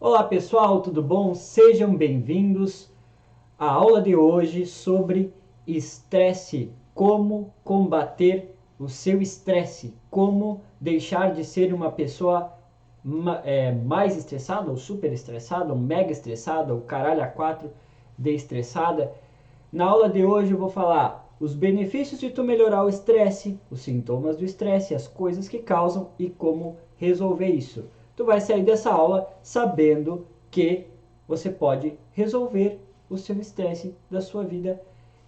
Olá pessoal, tudo bom? Sejam bem-vindos à aula de hoje sobre estresse, como combater o seu estresse, como deixar de ser uma pessoa mais estressada, ou super estressada, ou mega estressada, ou caralho a quatro de estressada. Na aula de hoje eu vou falar os benefícios de tu melhorar o estresse, os sintomas do estresse, as coisas que causam e como resolver isso. Tu vai sair dessa aula sabendo que você pode resolver o seu estresse da sua vida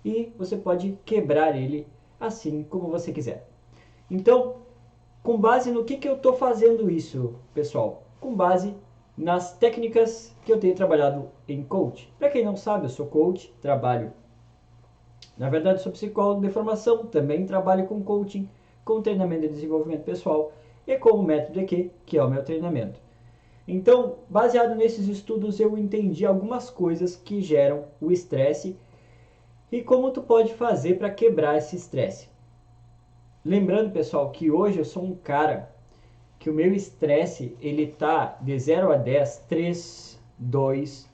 e você pode quebrar ele assim como você quiser. Então, com base no que eu estou fazendo isso, pessoal? Com base nas técnicas que eu tenho trabalhado em coach. Para quem não sabe, eu sou coach, trabalho. Na verdade, sou psicólogo de formação, também trabalho com coaching, com treinamento de desenvolvimento pessoal e com o método EQ, que é o meu treinamento. Então, baseado nesses estudos, eu entendi algumas coisas que geram o estresse e como tu pode fazer para quebrar esse estresse. Lembrando, pessoal, que hoje eu sou um cara que o meu estresse, ele tá de 0 a 10, 3, 2.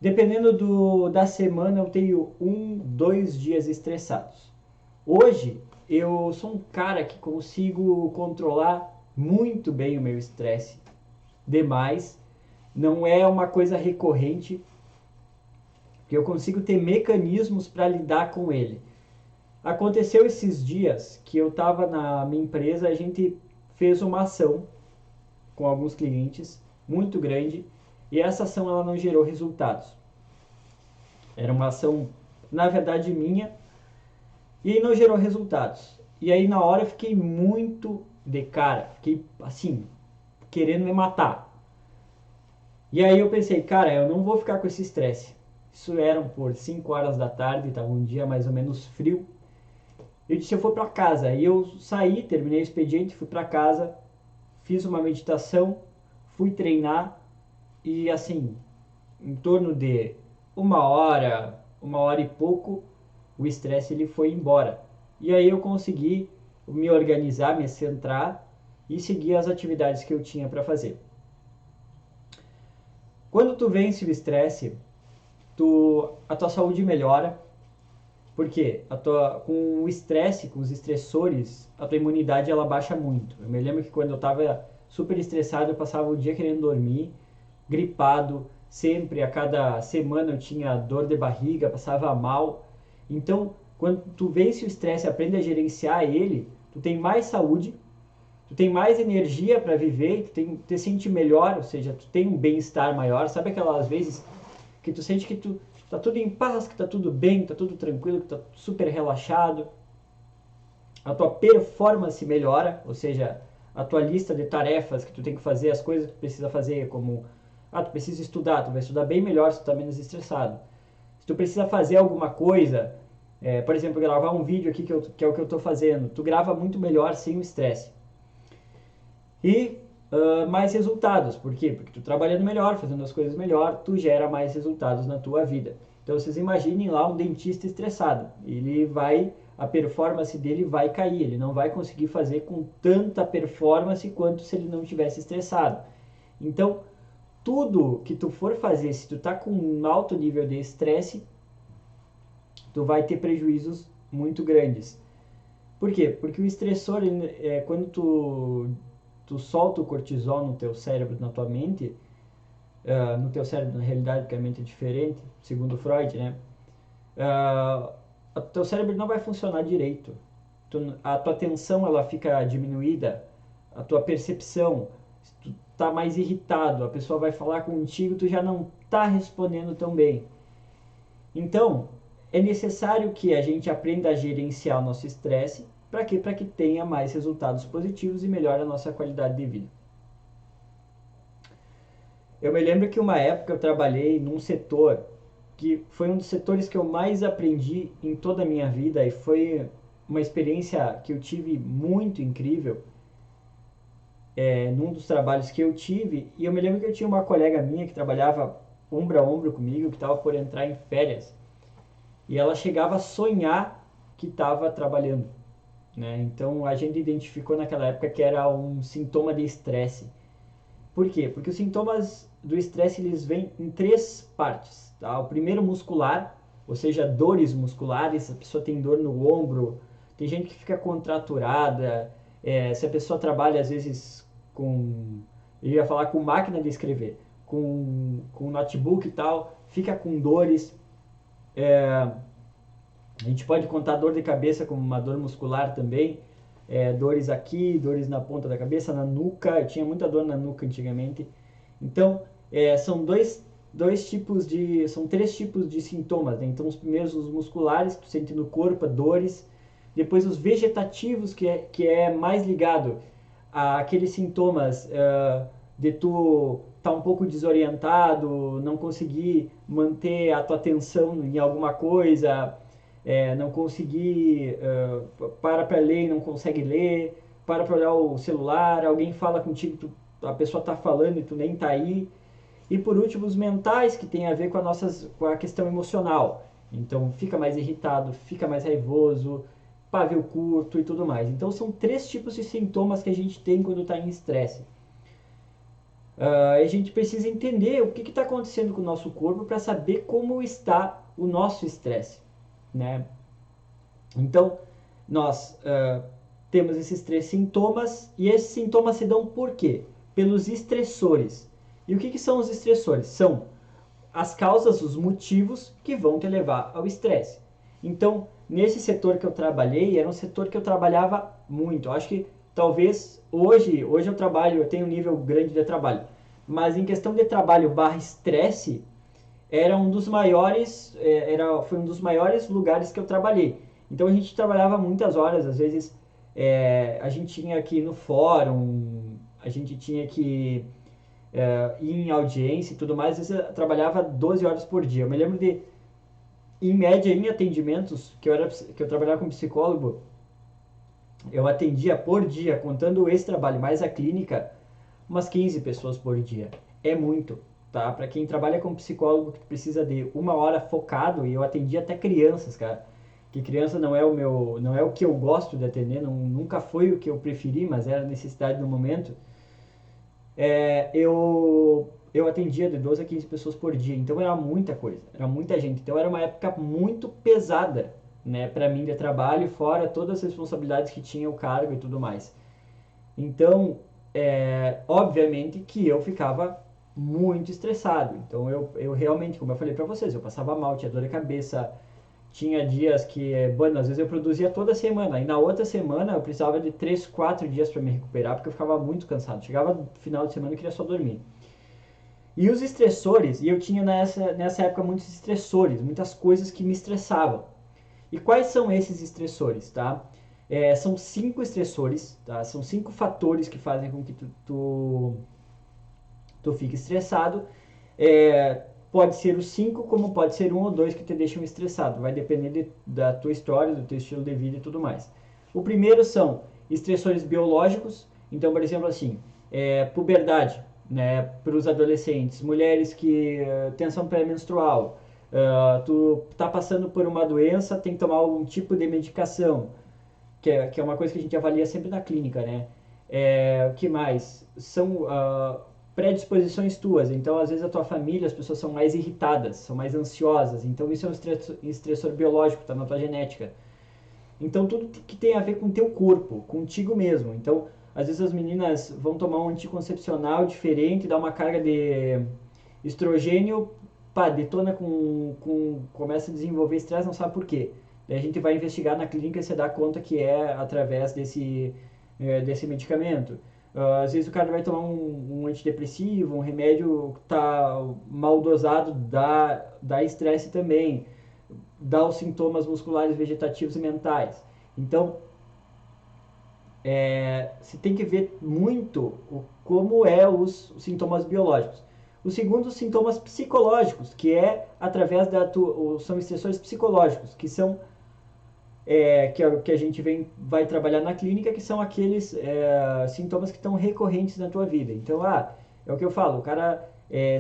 Dependendo da semana, eu tenho 1, 2 dias estressados. Hoje, eu sou um cara que consigo controlar muito bem o meu estresse. Demais. Não é uma coisa recorrente, que eu consigo ter mecanismos para lidar com ele. Aconteceu esses dias que eu estava na minha empresa, a gente fez uma ação com alguns clientes muito grande e essa ação ela não gerou resultados. Era uma ação, na verdade, minha e não gerou resultados. E aí na hora eu fiquei muito de cara, fiquei assim, querendo me matar. E aí eu pensei, cara, eu não vou ficar com esse estresse. Isso eram por 5 horas da tarde, estava um dia mais ou menos frio. Eu disse, eu vou para casa. E eu saí, terminei o expediente, fui para casa, fiz uma meditação, fui treinar e assim, em torno de uma hora e pouco, o estresse ele foi embora. E aí eu consegui me organizar, me centrar e seguir as atividades que eu tinha para fazer. Quando tu vence o estresse, a tua saúde melhora, porque com o estresse, com os estressores, a tua imunidade ela baixa muito. Eu me lembro que quando eu estava super estressado, eu passava o dia querendo dormir, gripado, sempre, a cada semana eu tinha dor de barriga, passava mal. Então, quando tu vence o estresse e aprende a gerenciar ele, tu tem mais saúde, tu tem mais energia para viver, tu te sente melhor, ou seja, tu tem um bem-estar maior. Sabe aquelas vezes que tu sente que tu tá tudo em paz, que tá tudo bem, que tá tudo tranquilo, que tá super relaxado. A tua performance melhora, ou seja, a tua lista de tarefas que tu tem que fazer, as coisas que tu precisa fazer, como tu precisa estudar, tu vai estudar bem melhor se tu tá menos estressado. Se tu precisa fazer alguma coisa, por exemplo, gravar um vídeo aqui que é o que eu estou fazendo, tu grava muito melhor sem o estresse. E mais resultados, por quê? Porque tu trabalhando melhor, fazendo as coisas melhor, tu gera mais resultados na tua vida. Então vocês imaginem lá um dentista estressado, a performance dele vai cair, ele não vai conseguir fazer com tanta performance quanto se ele não tivesse estressado. Então, tudo que tu for fazer, se tu tá com um alto nível de estresse, tu vai ter prejuízos muito grandes. Por quê? Porque o estressor, quando tu solta o cortisol no teu cérebro, na tua mente, no teu cérebro, na realidade, porque a mente é diferente, segundo Freud, né? O teu cérebro não vai funcionar direito. A tua atenção ela fica diminuída, a tua percepção, tu tá mais irritado, a pessoa vai falar contigo, tu já não tá respondendo tão bem. Então, é necessário que a gente aprenda a gerenciar o nosso estresse. Para quê? Para que tenha mais resultados positivos e melhore a nossa qualidade de vida. Eu me lembro que uma época eu trabalhei num setor que foi um dos setores que eu mais aprendi em toda a minha vida e foi uma experiência que eu tive muito incrível num dos trabalhos que eu tive. E eu me lembro que eu tinha uma colega minha que trabalhava ombro a ombro comigo, que estava por entrar em férias. E ela chegava a sonhar que estava trabalhando. Né? Então a gente identificou naquela época que era um sintoma de estresse. Por quê? Porque os sintomas do estresse eles vêm em três partes. Tá? O primeiro muscular, ou seja, dores musculares, a pessoa tem dor no ombro, tem gente que fica contraturada, se a pessoa trabalha às vezes com, eu ia falar com máquina de escrever, com notebook e tal, fica com dores. A gente pode contar dor de cabeça como uma dor muscular também, dores aqui, dores na ponta da cabeça, na nuca, eu tinha muita dor na nuca antigamente. Então, são três tipos de sintomas, né? Então, os primeiros, os musculares, que tu sente no corpo, dores. Depois, os vegetativos, que é mais ligado àqueles sintomas de tu estar um pouco desorientado, não conseguir manter a tua atenção em alguma coisa, não conseguir, para ler e não consegue ler, para olhar o celular, alguém fala contigo, a pessoa está falando e tu nem está aí. E por último, os mentais, que tem a ver com a questão emocional. Então, fica mais irritado, fica mais raivoso, pavio curto e tudo mais. Então, são três tipos de sintomas que a gente tem quando está em estresse. A gente precisa entender o que está acontecendo com o nosso corpo para saber como está o nosso estresse, né? Então, nós temos esses três sintomas e esses sintomas se dão por quê? Pelos estressores. E o que são os estressores? São as causas, os motivos que vão te levar ao estresse. Então, nesse setor que eu trabalhei, era um setor que eu trabalhava muito. Eu acho que talvez hoje eu tenho um nível grande de trabalho, mas em questão de trabalho barra estresse, foi um dos maiores lugares que eu trabalhei. Então a gente trabalhava muitas horas, às vezes a gente tinha que ir no fórum, a gente tinha que ir em audiência e tudo mais, às vezes eu trabalhava 12 horas por dia. Eu me lembro de, em média, em atendimentos, que eu trabalhava como psicólogo, eu atendia por dia, contando esse trabalho mais a clínica, umas 15 pessoas por dia. É muito, tá? Para quem trabalha como psicólogo, que precisa de uma hora focado, e eu atendi até crianças, cara. Que criança não é o que eu gosto de atender, nunca foi o que eu preferi, mas era a necessidade no momento. Eu atendia de 12 a 15 pessoas por dia, então era muita coisa, era muita gente. Então era uma época muito pesada, né, para mim de trabalho, fora todas as responsabilidades que tinha o cargo e tudo mais. Então, obviamente que eu ficava muito estressado. Então eu realmente, como eu falei para vocês, eu passava mal, tinha dor de cabeça, tinha dias que, bueno, às vezes eu produzia toda semana, e na outra semana eu precisava de 3, 4 dias para me recuperar, porque eu ficava muito cansado. Chegava no final de semana e queria só dormir. E os estressores, e eu tinha nessa época muitos estressores, muitas coisas que me estressavam. E quais são esses estressores, tá? São 5 estressores, tá? São 5 fatores que fazem com que tu fique estressado. Pode ser os 5, como pode ser um ou dois que te deixam estressado. Vai depender da tua história, do teu estilo de vida e tudo mais. O primeiro são estressores biológicos. Então, por exemplo, assim, puberdade, né, para os adolescentes, mulheres que tensão pré-menstrual, tu tá passando por uma doença, tem que tomar algum tipo de medicação, que é uma coisa que a gente avalia sempre na clínica, né? O que mais? São predisposições tuas. Então, às vezes, a tua família, as pessoas são mais irritadas, são mais ansiosas. Então, isso é um estressor biológico, tá na tua genética. Então, tudo que tem a ver com o teu corpo, contigo mesmo. Então, às vezes as meninas vão tomar um anticoncepcional diferente, dá uma carga de estrogênio, pá, detona começa a desenvolver estresse, não sabe por quê. Daí a gente vai investigar na clínica e você dá conta que é através desse medicamento. Às vezes o cara vai tomar um antidepressivo, um remédio que está mal dosado, dá estresse também, dá os sintomas musculares, vegetativos e mentais. Então, você tem que ver muito como os sintomas biológicos. O segundo, os sintomas psicológicos, que é através são estressores psicológicos, que são que é o que a gente vai trabalhar na clínica, que são aqueles sintomas que estão recorrentes na tua vida. Então, é o que eu falo, o cara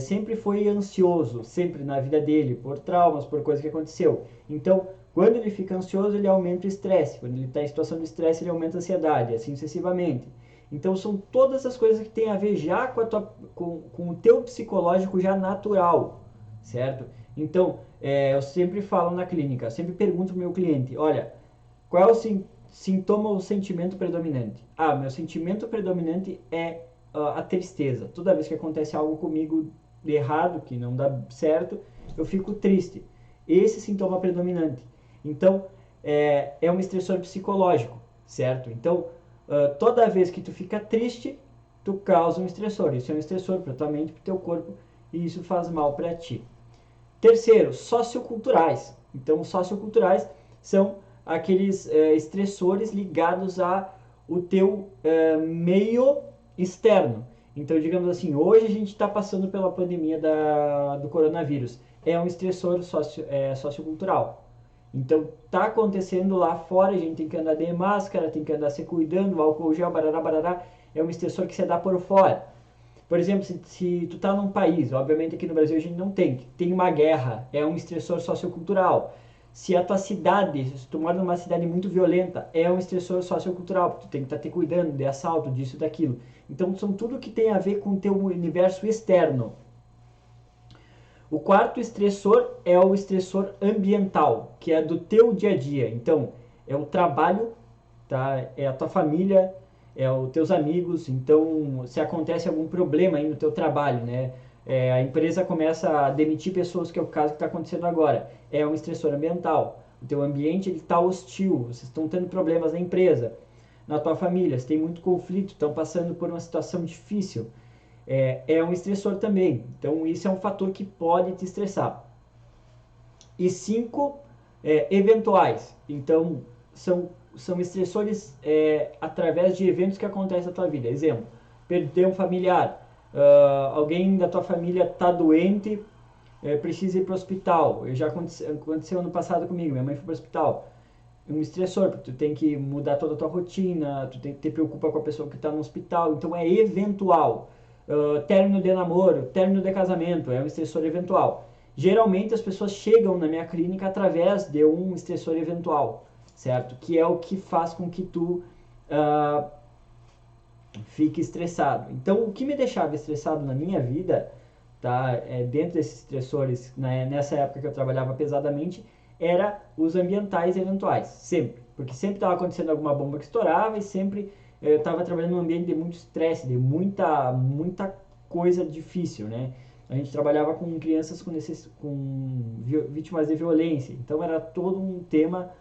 sempre foi ansioso, sempre na vida dele, por traumas, por coisa que aconteceu. Então, quando ele fica ansioso, ele aumenta o estresse. Quando ele está em situação de estresse, ele aumenta a ansiedade, assim sucessivamente. Então são todas as coisas que tem a ver já com o teu psicológico já natural, certo? Então, eu sempre falo na clínica, sempre pergunto pro meu cliente, olha, qual é o sintoma ou sentimento predominante? Ah, meu sentimento predominante é a tristeza. Toda vez que acontece algo comigo de errado, que não dá certo, eu fico triste. Esse sintoma predominante. Então, é um estressor psicológico, certo? Então, toda vez que tu fica triste, tu causa um estressor. Isso é um estressor para tua mente, para o teu corpo, e isso faz mal para ti. Terceiro, socioculturais. Então, socioculturais são aqueles estressores ligados a o teu meio externo. Então, digamos assim, hoje a gente está passando pela pandemia do coronavírus. É um estressor sociocultural. Então, tá acontecendo lá fora, a gente tem que andar de máscara, tem que andar se cuidando, álcool gel, barará, barará. É um estressor que se dá por fora. Por exemplo, se tu tá num país, obviamente aqui no Brasil a gente não tem uma guerra, é um estressor sociocultural. Se a tua cidade, se tu mora numa cidade muito violenta, é um estressor sociocultural, porque tu tem que estar te cuidando de assalto, disso, daquilo. Então são tudo que tem a ver com o teu universo externo. O quarto estressor é o estressor ambiental, que é do teu dia a dia. Então, é o trabalho, tá? É a tua família, é os teus amigos. Então, se acontece algum problema aí no teu trabalho, né? A empresa começa a demitir pessoas, que é o caso que está acontecendo agora. É um estressor ambiental. O teu ambiente está hostil, vocês estão tendo problemas na empresa, na tua família, você tem muito conflito, estão passando por uma situação difícil. É um estressor também. Então, isso é um fator que pode te estressar. E cinco, eventuais. Então, são estressores através de eventos que acontecem na tua vida. Exemplo, perder um familiar, alguém da tua família está doente, precisa ir para o hospital. Já aconteceu ano passado comigo, minha mãe foi para o hospital. Um estressor, porque tu tem que mudar toda a tua rotina, tu tem que te preocupar com a pessoa que está no hospital, então é eventual. Término de namoro, término de casamento, é um estressor eventual. Geralmente as pessoas chegam na minha clínica através de um estressor eventual, certo? Que é o que faz com que tu fique estressado. Então, o que me deixava estressado na minha vida, tá? Dentro desses estressores, né, nessa época que eu trabalhava pesadamente, era os ambientais eventuais, sempre. Porque sempre estava acontecendo alguma bomba que estourava e sempre eu estava trabalhando num ambiente de muito estresse, de muita coisa difícil, né? A gente trabalhava com crianças com vítimas de violência, então era todo um tema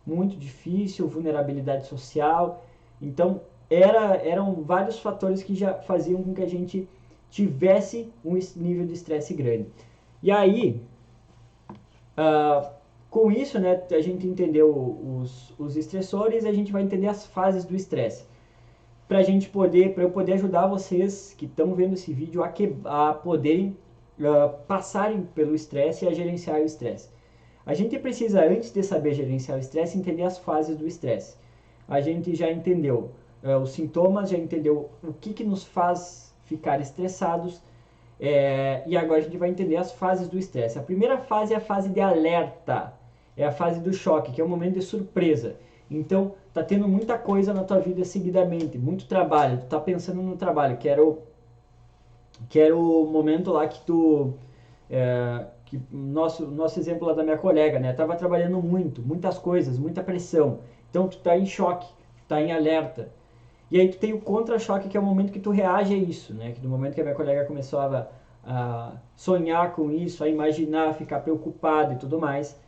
muito difícil, vulnerabilidade social. Então, eram vários fatores que já faziam com que a gente tivesse um nível de estresse grande. E aí, com isso, né, a gente entendeu os estressores, a gente vai entender as fases do estresse. Para eu poder ajudar vocês que estão vendo esse vídeo a poderem passarem pelo estresse e a gerenciar o estresse. A gente precisa, antes de saber gerenciar o estresse, entender as fases do estresse. A gente já entendeu os sintomas, já entendeu o que nos faz ficar estressados, e agora a gente vai entender as fases do estresse. A primeira fase é a fase de alerta, é a fase do choque, que é o momento de surpresa. Então, tá tendo muita coisa na tua vida seguidamente, muito trabalho, tu tá pensando no trabalho, que era o momento lá que tu... nosso exemplo lá da minha colega, né? Tava trabalhando muito, muitas coisas, muita pressão. Então, tu tá em choque, tu tá em alerta. E aí tu tem o contra-choque, que é o momento que tu reage a isso, né? Que no momento que a minha colega começou a sonhar com isso, a imaginar, a ficar preocupado e tudo mais.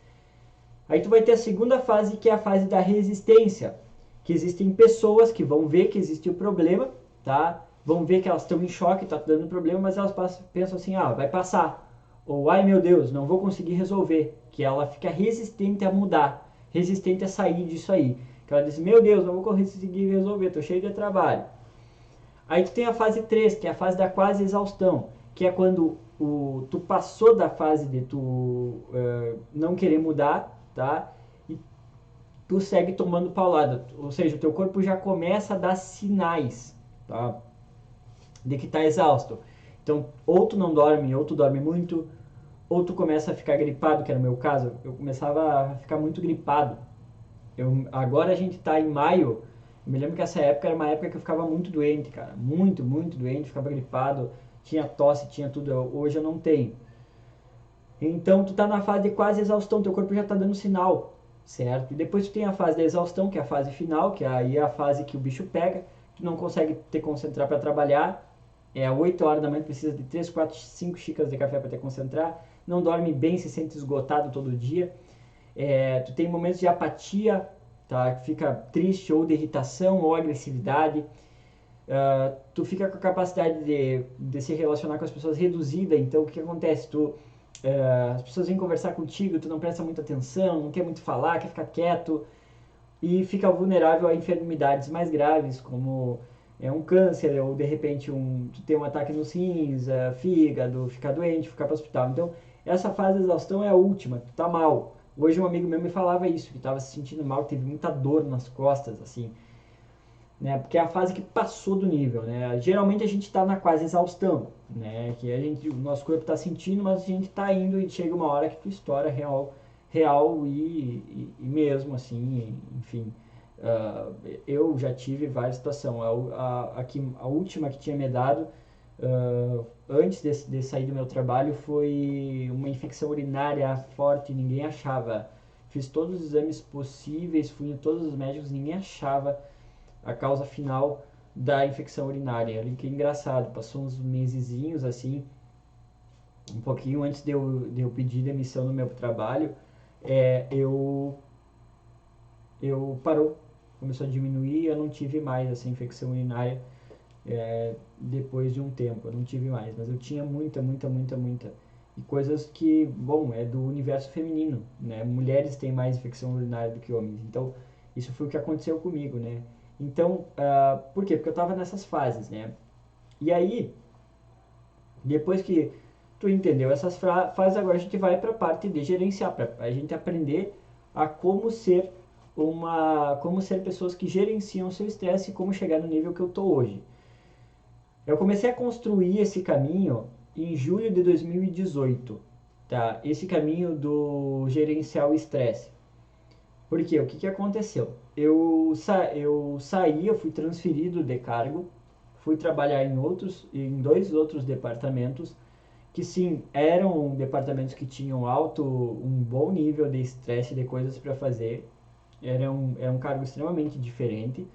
Aí tu vai ter a segunda fase, que é a fase da resistência, que existem pessoas que vão ver que existe o problema, tá? Vão ver que elas estão em choque, tá dando problema, mas elas pensam assim, vai passar. Ou, ai meu Deus, não vou conseguir resolver. Que ela fica resistente a mudar, resistente a sair disso aí. Que ela diz, meu Deus, não vou conseguir resolver, tô cheio de trabalho. Aí tu tem a fase 3, que é a fase da quase exaustão, que é quando tu passou da fase de tu não querer mudar, tá? E tu segue tomando paulada, ou seja, o teu corpo já começa a dar sinais, tá? De que tá exausto. Então, ou tu não dorme, ou tu dorme muito, ou tu começa a ficar gripado, que era o meu caso. Eu começava a ficar muito gripado. Agora a gente tá em maio, Eu me lembro que essa época era uma época que eu ficava muito doente, cara. Muito, muito doente, ficava gripado, tinha tosse, tinha tudo. Hoje eu não tenho. Então tu tá na fase de quase exaustão, teu corpo já tá dando sinal, certo? E depois tu tem a fase da exaustão, que é a fase final, que aí é a fase que o bicho pega, tu não consegue te concentrar para trabalhar. 8 horas da manhã, tu precisa de 3, 4, 5 xícaras de café para te concentrar. Não dorme bem, se sente esgotado todo dia. Tu tem momentos de apatia, tá? Fica triste ou de irritação ou agressividade. Tu fica com a capacidade de se relacionar com as pessoas reduzida. Então o que acontece? As pessoas vêm conversar contigo, tu não presta muita atenção, não quer muito falar, quer ficar quieto e fica vulnerável a enfermidades mais graves, como um câncer ou de repente tu ter um ataque nos rins, fígado, ficar doente, ficar para o hospital. Então essa fase de exaustão é a última, tu tá mal. Hoje um amigo meu me falava isso, que estava se sentindo mal, teve muita dor nas costas, assim, né? Porque é a fase que passou do nível, né? Geralmente a gente está na quase exaustão, né? Que o nosso corpo está sentindo, mas a gente está indo e chega uma hora que tu estoura real e mesmo assim, enfim. Eu já tive várias situações. A última que tinha me dado antes de sair do meu trabalho foi uma infecção urinária forte, ninguém achava. Fiz todos os exames possíveis, fui em todos os médicos, ninguém achava a causa final da infecção urinária. Ali que é engraçado, passou uns mesezinhos assim, um pouquinho antes de eu pedir demissão no meu trabalho, eu parou, começou a diminuir, eu não tive mais essa infecção urinária depois de um tempo, eu não tive mais, mas eu tinha muita, muita, muita, muita. E coisas que, bom, é do universo feminino, né? Mulheres têm mais infecção urinária do que homens, então isso foi o que aconteceu comigo, né? Então, por quê? Porque eu estava nessas fases, né? E aí, depois que tu entendeu essas fases, agora a gente vai para a parte de gerenciar, para a gente aprender a como ser pessoas que gerenciam o seu estresse e como chegar no nível que eu tô hoje. Eu comecei a construir esse caminho em julho de 2018, tá? Esse caminho do gerenciar o estresse. Por quê? O que que aconteceu? Eu saí, eu fui transferido de cargo, fui trabalhar em dois outros departamentos, que sim, eram departamentos que tinham um bom nível de estresse, de coisas para fazer, era um cargo extremamente diferente,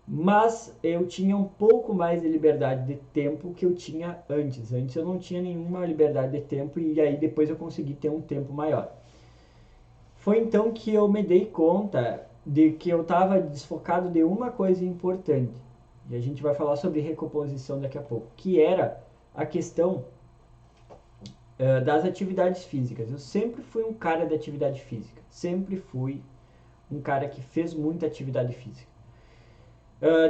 mas eu tinha um pouco mais de liberdade de tempo que eu tinha antes. Antes eu não tinha nenhuma liberdade de tempo e aí depois eu consegui ter um tempo maior. Foi então que eu me dei conta de que eu estava desfocado de uma coisa importante. E a gente vai falar sobre recomposição daqui a pouco, que era a questão das atividades físicas. Eu sempre fui um cara de atividade física. Sempre fui um cara que fez muita atividade física.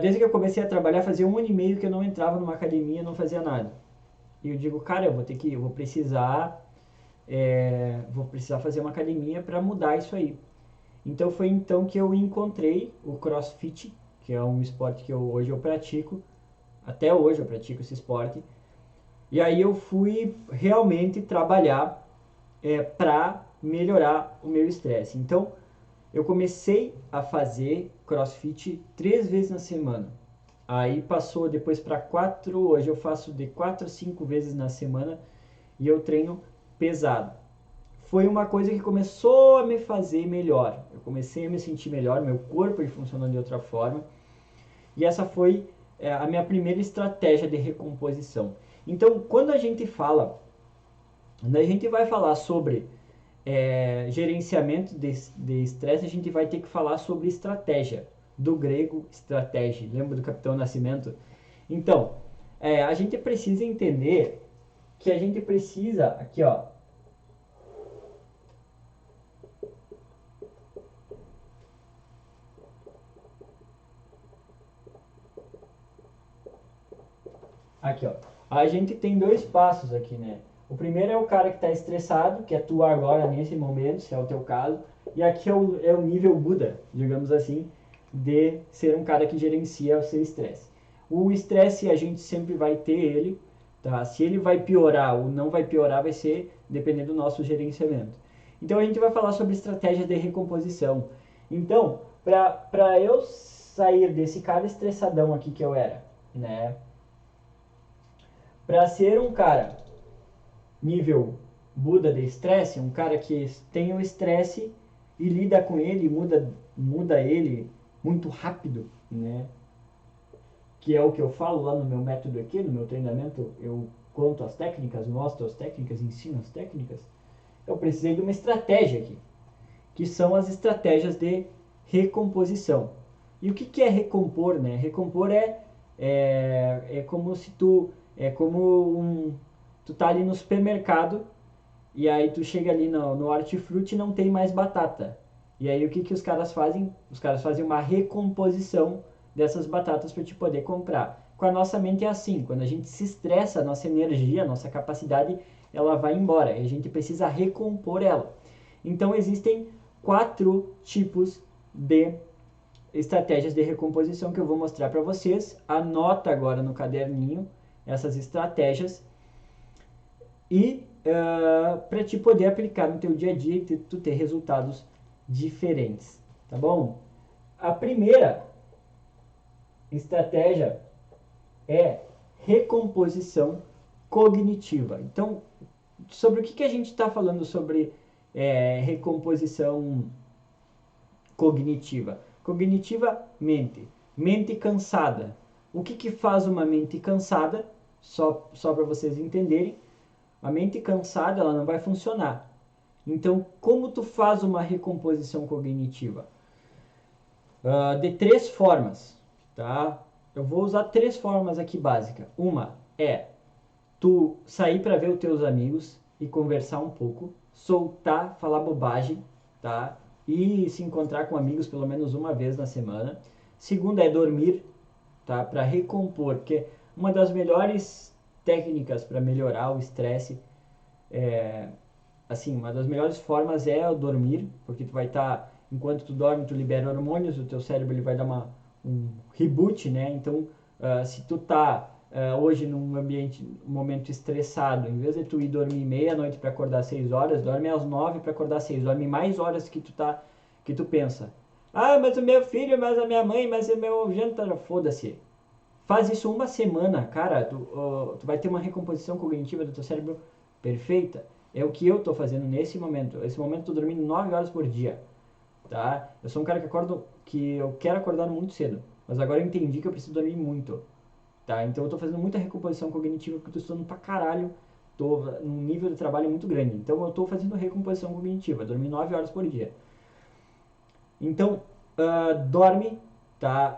Desde que eu comecei a trabalhar, fazia 1 ano e meio que eu não entrava numa academia, não fazia nada. E eu digo, cara, eu vou precisar fazer uma academia para mudar isso aí. Então foi então que eu encontrei o CrossFit, que é um esporte que hoje eu pratico. Até hoje eu pratico esse esporte. E aí eu fui realmente trabalhar para melhorar o meu estresse. Então eu comecei a fazer CrossFit 3 vezes na semana. Aí passou depois para 4, hoje eu faço de 4 a 5 vezes na semana e eu treino pesado. Foi uma coisa que começou a me fazer melhor. Eu comecei a me sentir melhor, meu corpo funcionando de outra forma. E essa foi a minha primeira estratégia de recomposição. Então, quando a gente vai falar sobre gerenciamento de estresse, a gente vai ter que falar sobre estratégia, do grego estratégia. Lembra do Capitão Nascimento? Então, a gente precisa entender que a gente precisa, aqui ó, aqui, ó. A gente tem 2 passos aqui, né? O primeiro é o cara que está estressado, que é tu agora nesse momento, se é o teu caso. E aqui é o nível Buda, digamos assim, de ser um cara que gerencia o seu estresse. O estresse a gente sempre vai ter ele, tá? Se ele vai piorar ou não vai piorar, vai ser dependendo do nosso gerenciamento. Então a gente vai falar sobre estratégias de recomposição. Então, para eu sair desse cara estressadão aqui que eu era, né? Para ser um cara nível Buda de estresse, um cara que tem o estresse e lida com ele, muda ele muito rápido, né? Que é o que eu falo lá no meu método aqui, no meu treinamento, eu conto as técnicas, mostro as técnicas, ensino as técnicas. Eu precisei de uma estratégia aqui, que são as estratégias de recomposição. E o que é recompor, né? Recompor é como se tu tu tá ali no supermercado e aí tu chega ali no hortifruti e não tem mais batata. E aí o que os caras fazem? Os caras fazem uma recomposição dessas batatas para te poder comprar. Com a nossa mente é assim, quando a gente se estressa, a nossa energia, a nossa capacidade, ela vai embora e a gente precisa recompor ela. Então existem 4 tipos de estratégias de recomposição que eu vou mostrar para vocês. Anota agora no caderninho essas estratégias e para te poder aplicar no teu dia a dia e tu ter resultados diferentes, tá bom? A primeira estratégia é recomposição cognitiva. Então, sobre o que a gente está falando sobre recomposição cognitiva? Cognitiva, mente cansada. O que faz uma mente cansada? Só para vocês entenderem, a mente cansada ela não vai funcionar. Então, como tu faz uma recomposição cognitiva? De 3 formas, tá? Eu vou usar 3 formas aqui básicas. Uma é tu sair para ver os teus amigos e conversar um pouco, soltar, falar bobagem, tá? E se encontrar com amigos pelo menos uma vez na semana. Segunda é dormir, tá? Para recompor, porque uma das melhores técnicas para melhorar o estresse assim, uma das melhores formas é o dormir, porque tu vai estar, enquanto tu dorme, tu libera hormônios, o teu cérebro ele vai dar um reboot, né? Então, se tu tá hoje num ambiente, um momento estressado, em vez de tu ir dormir meia-noite para acordar 6 horas, dorme às 9 para acordar 6, dorme mais horas que tu pensa. Ah, mas o meu filho, mas a minha mãe, mas o meu jantar, foda-se. Faz isso uma semana, cara, tu vai ter uma recomposição cognitiva do teu cérebro perfeita. É o que eu tô fazendo nesse momento. Nesse momento eu tô dormindo 9 horas por dia, tá? Eu sou um cara que eu quero acordar muito cedo, mas agora eu entendi que eu preciso dormir muito, tá? Então eu tô fazendo muita recomposição cognitiva porque eu tô estudando pra caralho, tô num nível de trabalho muito grande. Então eu tô fazendo recomposição cognitiva, dormir 9 horas por dia. Então, dorme, tá?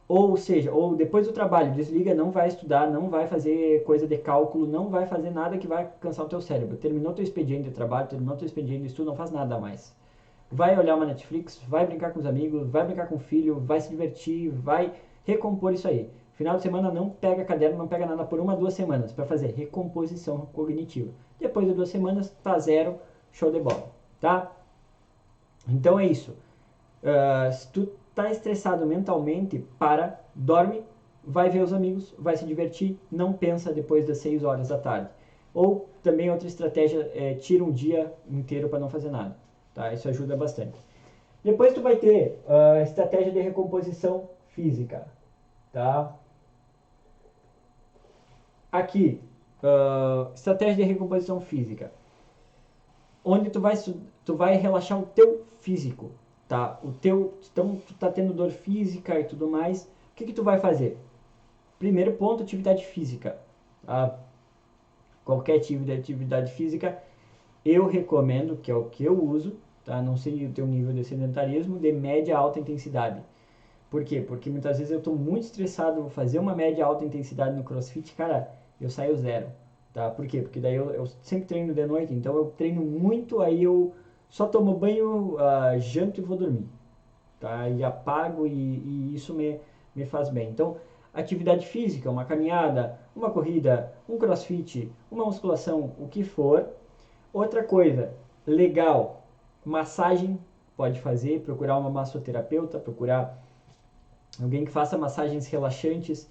Ou seja, ou depois do trabalho, desliga, não vai estudar, não vai fazer coisa de cálculo, não vai fazer nada que vai cansar o teu cérebro. Terminou teu expediente de trabalho, terminou teu expediente de estudo, não faz nada mais. Vai olhar uma Netflix, vai brincar com os amigos, vai brincar com o filho, vai se divertir, vai recompor isso aí. Final de semana não pega caderno, não pega nada por 1, 2 semanas para fazer recomposição cognitiva. Depois de 2 semanas, tá zero, show de bola, tá? Então é isso. Se tu tá estressado mentalmente, dorme, vai ver os amigos, vai se divertir, não pensa depois das 6 horas da tarde. Ou também outra estratégia é tira um dia inteiro para não fazer nada, tá? Isso ajuda bastante. Depois tu vai ter a estratégia de recomposição física, tá? Aqui, estratégia de recomposição física, onde tu vai relaxar o teu físico, tá? Então tu tá tendo dor física e tudo mais, o que tu vai fazer? Primeiro ponto, atividade física. Tá? Qualquer tipo de atividade física, eu recomendo, que é o que eu uso, tá? Não sei o teu nível de sedentarismo, de média a alta intensidade. Por quê? Porque muitas vezes eu estou muito estressado, vou fazer uma média alta intensidade no CrossFit, cara, eu saio zero, tá? Por quê? Porque daí eu sempre treino de noite, então eu treino muito, aí eu só tomo banho, janto e vou dormir, tá? E apago e isso me faz bem. Então, atividade física, uma caminhada, uma corrida, um CrossFit, uma musculação, o que for. Outra coisa, legal, massagem, pode fazer, procurar uma massoterapeuta, procurar alguém que faça massagens relaxantes,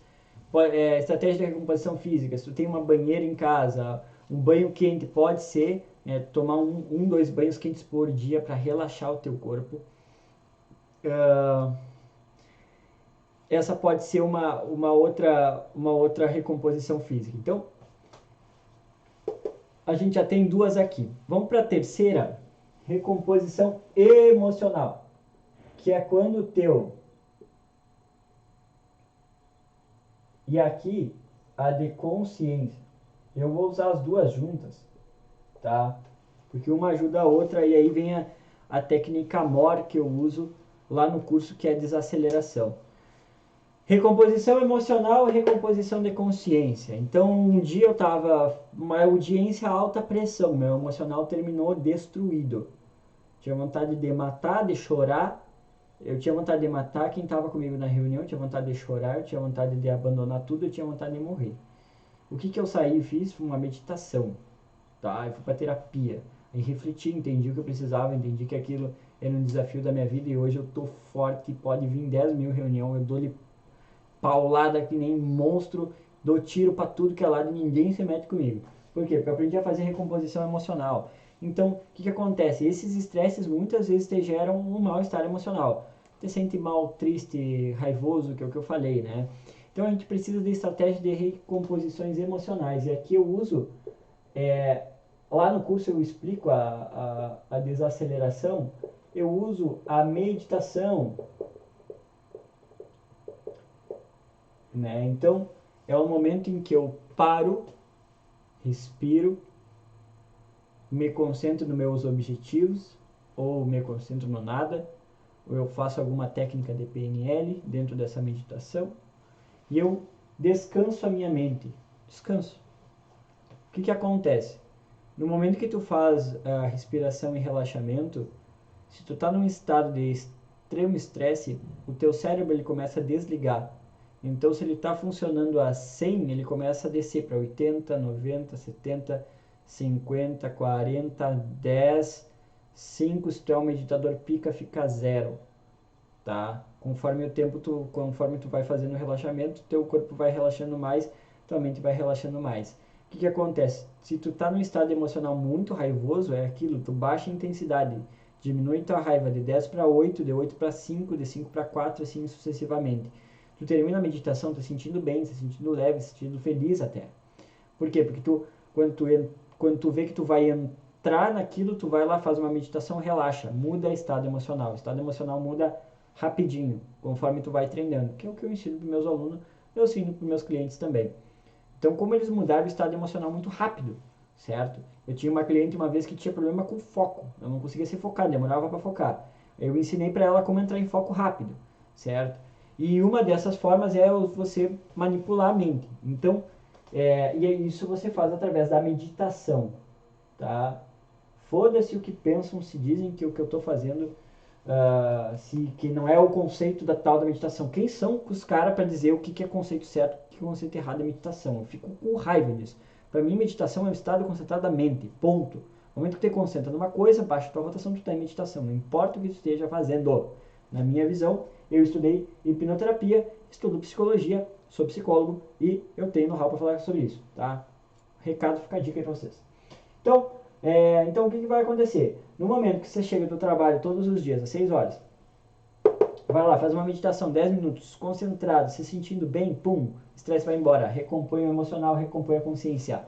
estratégia de recomposição física, se tu tem uma banheira em casa, um banho quente, pode ser, tomar 2 banhos quentes por dia para relaxar o teu corpo. essa pode ser uma outra recomposição física. Então, a gente já tem duas aqui. Vamos para a terceira, recomposição emocional, que é quando o teu... E aqui, a de consciência. Eu vou usar as duas juntas, tá? Porque uma ajuda a outra, e aí vem a técnica MOR que eu uso lá no curso, que é desaceleração. Recomposição emocional e recomposição de consciência. Então, um dia eu estava uma audiência alta pressão, meu emocional terminou destruído. Tinha vontade de matar, de chorar. Eu tinha vontade de matar quem estava comigo na reunião, eu tinha vontade de chorar, eu tinha vontade de abandonar tudo, eu tinha vontade de morrer. O que eu saí e fiz foi uma meditação, tá? Eu fui para terapia, aí refleti, entendi o que eu precisava, entendi que aquilo era um desafio da minha vida e hoje eu tô forte, pode vir 10 mil reuniões, eu dou-lhe paulada que nem monstro, dou tiro para tudo que é lado e ninguém se mete comigo. Por quê? Porque eu aprendi a fazer recomposição emocional. Então, o que acontece? Esses estresses muitas vezes te geram um mal-estar emocional. Te sente mal, triste, raivoso, que é o que eu falei, né? Então, a gente precisa de estratégias de recomposições emocionais. E aqui eu uso, lá no curso eu explico a desaceleração, eu uso a meditação, né? Então, é o momento em que eu paro, respiro, me concentro nos meus objetivos, ou me concentro no nada, ou eu faço alguma técnica de PNL dentro dessa meditação, e eu descanso a minha mente. Descanso. O que acontece? No momento que tu faz a respiração e relaxamento, se tu está num estado de extremo estresse, o teu cérebro ele começa a desligar. Então, se ele está funcionando a 100, ele começa a descer para 80, 90, 70, 50, 40, 10, 5. Se tu é um meditador pica, fica 0, tá? Conforme tu vai fazendo o relaxamento, teu corpo vai relaxando mais, tua mente vai relaxando mais. O que acontece? Se tu tá num estado emocional muito raivoso, é aquilo, tu baixa a intensidade, diminui tua raiva de 10 para 8, de 8 para 5, de 5 para 4, assim sucessivamente. Tu termina a meditação, tá sentindo bem, tá sentindo leve, tá sentindo feliz até. Por quê? Porque quando tu vê que tu vai entrar naquilo, tu vai lá, faz uma meditação, relaxa, muda o estado emocional. O estado emocional muda rapidinho, conforme tu vai treinando, que é o que eu ensino para meus alunos, eu ensino para meus clientes também. Então, como eles mudaram o estado emocional muito rápido, certo? Eu tinha uma cliente uma vez que tinha problema com foco, eu não conseguia se focar, demorava para focar. Eu ensinei para ela como entrar em foco rápido, certo? E uma dessas formas é você manipular a mente. Então, e isso você faz através da meditação, tá? Foda-se o que pensam, se dizem que o que eu estou fazendo, que não é o conceito da tal da meditação. Quem são os caras para dizer o que é conceito certo, o que é conceito errado da meditação? Eu fico com raiva disso. Para mim, meditação é um estado concentrado da mente, ponto. No momento que tu te concentra numa coisa, baixa a tua rotação, tu está em meditação. Não importa o que tu esteja fazendo. Na minha visão, eu estudei hipnoterapia, estudo psicologia, sou psicólogo e eu tenho know-how para falar sobre isso, tá? Recado, fica a dica aí para vocês. Então o que vai acontecer? No momento que você chega do trabalho todos os dias, às 6 horas, vai lá, faz uma meditação, 10 minutos, concentrado, se sentindo bem, pum, estresse vai embora, recompõe o emocional, recompõe a consciência.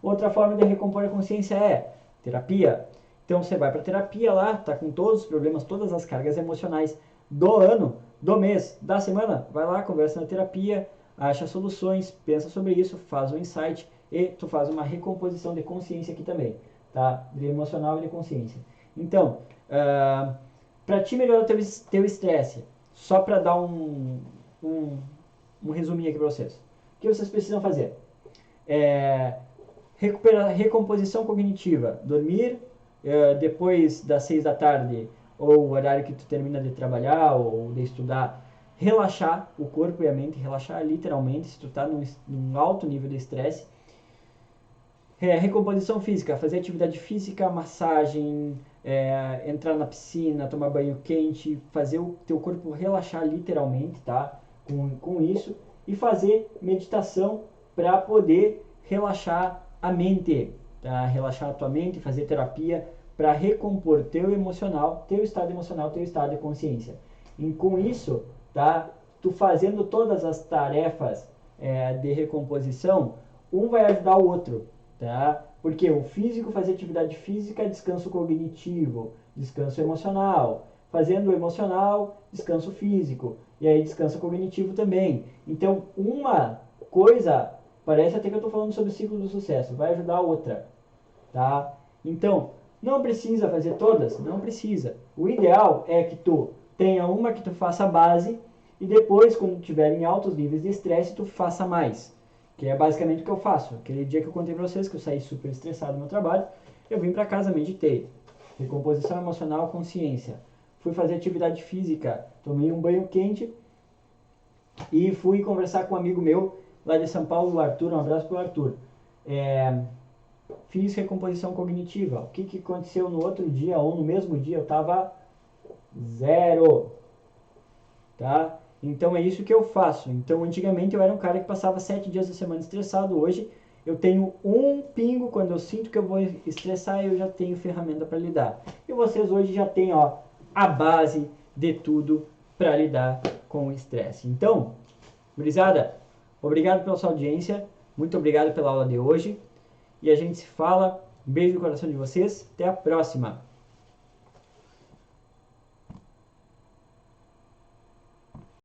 Outra forma de recompor a consciência é terapia. Então você vai para terapia lá, tá com todos os problemas, todas as cargas emocionais do ano, do mês, da semana, vai lá, conversa na terapia, acha soluções, pensa sobre isso, faz um insight e tu faz uma recomposição de consciência aqui também, tá? De emocional e de consciência. Então, para te melhorar o teu estresse, só para dar um resuminho aqui para vocês. O que vocês precisam fazer? Recomposição cognitiva, dormir depois das 6 da tarde ou o horário que tu termina de trabalhar ou de estudar, relaxar o corpo e a mente, relaxar literalmente se tu está num alto nível de estresse. Recomposição física, fazer atividade física, massagem, entrar na piscina, tomar banho quente, fazer o teu corpo relaxar literalmente, tá? Com isso, e fazer meditação para poder relaxar a mente, tá? Relaxar a tua mente, fazer terapia para recompor teu estado emocional, teu estado de consciência. E com isso, tá? tu fazendo todas as tarefas de recomposição, um vai ajudar o outro, tá? Porque o físico fazer atividade física, descanso cognitivo, descanso emocional. Fazendo o emocional, descanso físico. E aí descanso cognitivo também. Então, uma coisa, parece até que eu estou falando sobre o ciclo do sucesso, vai ajudar a outra, tá? Então, não precisa fazer todas? Não precisa. O ideal é que tu tenha uma que tu faça a base e depois, quando tiver em altos níveis de estresse, tu faça mais. Que é basicamente o que eu faço. Aquele dia que eu contei pra vocês que eu saí super estressado do meu trabalho, eu vim pra casa, meditei. Recomposição emocional, consciência. Fui fazer atividade física, tomei um banho quente e fui conversar com um amigo meu lá de São Paulo, o Arthur. Um abraço pro Arthur. Fiz recomposição cognitiva. O que aconteceu no outro dia ou no mesmo dia? Eu tava zero, tá? Então é isso que eu faço. Então antigamente eu era um cara que passava 7 dias da semana estressado. Hoje eu tenho um pingo, quando eu sinto que eu vou estressar, eu já tenho ferramenta para lidar. E vocês hoje já têm, ó, a base de tudo para lidar com o estresse. Então, gurizada, obrigado pela sua audiência, muito obrigado pela aula de hoje. E a gente se fala. Um beijo no coração de vocês. Até a próxima.